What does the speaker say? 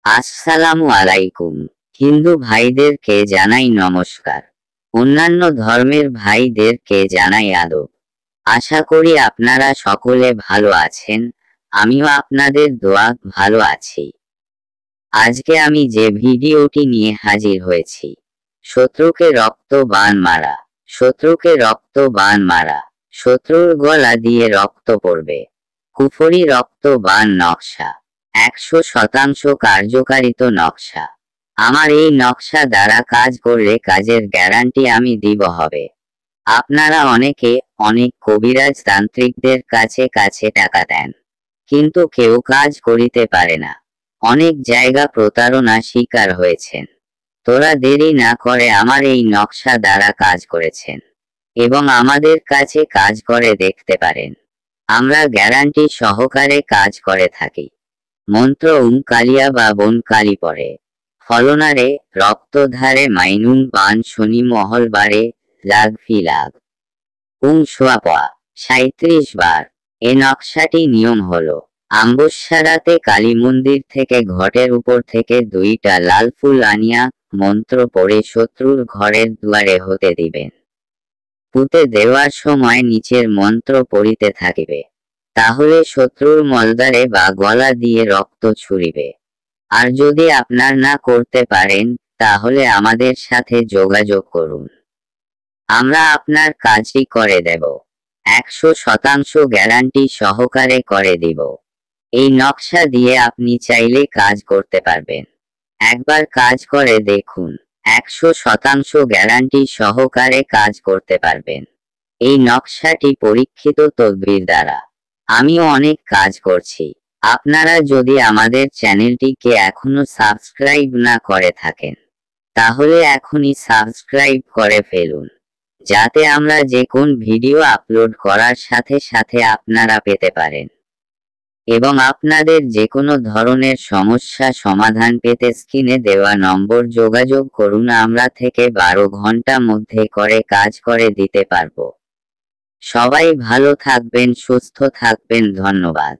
আসসালামু আলাইকুম। হিন্দু ভাইদেরকে জানাই নমস্কার। অন্যান্য ধর্মের ভাইদেরকে জানাই আদব। আশা করি আপনারা সকলে ভালো আছেন। আমিও আপনাদের দোয়া ভালো আছি। আজকে আমি যে ভিডিওটি নিয়ে হাজির হয়েছি, শত্রুকে রক্ত বাণ মারা। শত্রুকে রক্ত বাণ মারা, শত্রুর গলা দিয়ে রক্ত পড়বে। কুফরি রক্ত বাণ নকশা 100% কার্যকারিত নকশা। আমার এই নকশা দ্বারা কাজ করলে কাজের গ্যারান্টি আমি দিব হবে। আপনারা অনেকে অনেক কবিরাজ তান্ত্রিকদের কাছে কাছে টাকা দেন, কিন্তু কেউ কাজ করিতে পারে না। অনেক জায়গা প্রতারণা শিকার হয়েছেন। তোরা দেরি না করে আমার এই নকশা দ্বারা কাজ করেছেন এবং আমাদের কাছে কাজ করে দেখতে পারেন। আমরা গ্যারান্টি সহকারে কাজ করে থাকি। মন্ত্র কালিয়া বা বন কালী পরে ফলনারে রক্তধারে মাইনুন বান শনি মহলবারে লাগ ফি লাগ সোয়াপা 37 বার। এ নকশাটি নিয়ম হলো, আমবস্যা রাতে কালী মন্দির থেকে ঘটের উপর থেকে 2টা লাল ফুল আনিয়া মন্ত্র পড়ে শত্রুর ঘরের দুয়ারে হতে দিবেন। পুঁতে দেওয়ার সময় নিচের মন্ত্র পড়িতে থাকিবে, তাহলে শত্রুর মলদ্বারে বা গলা দিয়ে রক্ত ছুড়িবে। আর যদি আপনার না করতে পারেন, তাহলে আমাদের সাথে যোগাযোগ করুন, আমরা আপনার কাজই করে দেব। 100% গ্যারান্টি সহকারে করে দিব। এই নকশা দিয়ে আপনি চাইলে কাজ করতে পারবেন। একবার কাজ করে দেখুন, 100% গ্যারান্টি সহকারে কাজ করতে পারবেন। এই নকশাটি পরীক্ষিত তদবির দ্বারা। আমিও অনেক কাজ করছি। আপনারা যদি আমাদের চ্যানেলটিকে এখনো সাবস্ক্রাইব না করে থাকেন, তাহলে এখনই সাবস্ক্রাইব করে ফেলুন, যাতে আমরা যে কোন ভিডিও আপলোড করার সাথে সাথে আপনারা পেতে পারেন। এবং আপনাদের যে কোনো ধরনের সমস্যা সমাধান পেতে স্ক্রিনে দেওয়া নম্বর যোগাযোগ করুন। আমরা থেকে 12 ঘন্টা মধ্যে করে কাজ করে দিতে পারবো। সবাই ভালো থাকবেন, সুস্থ থাকবেন। ধন্যবাদ।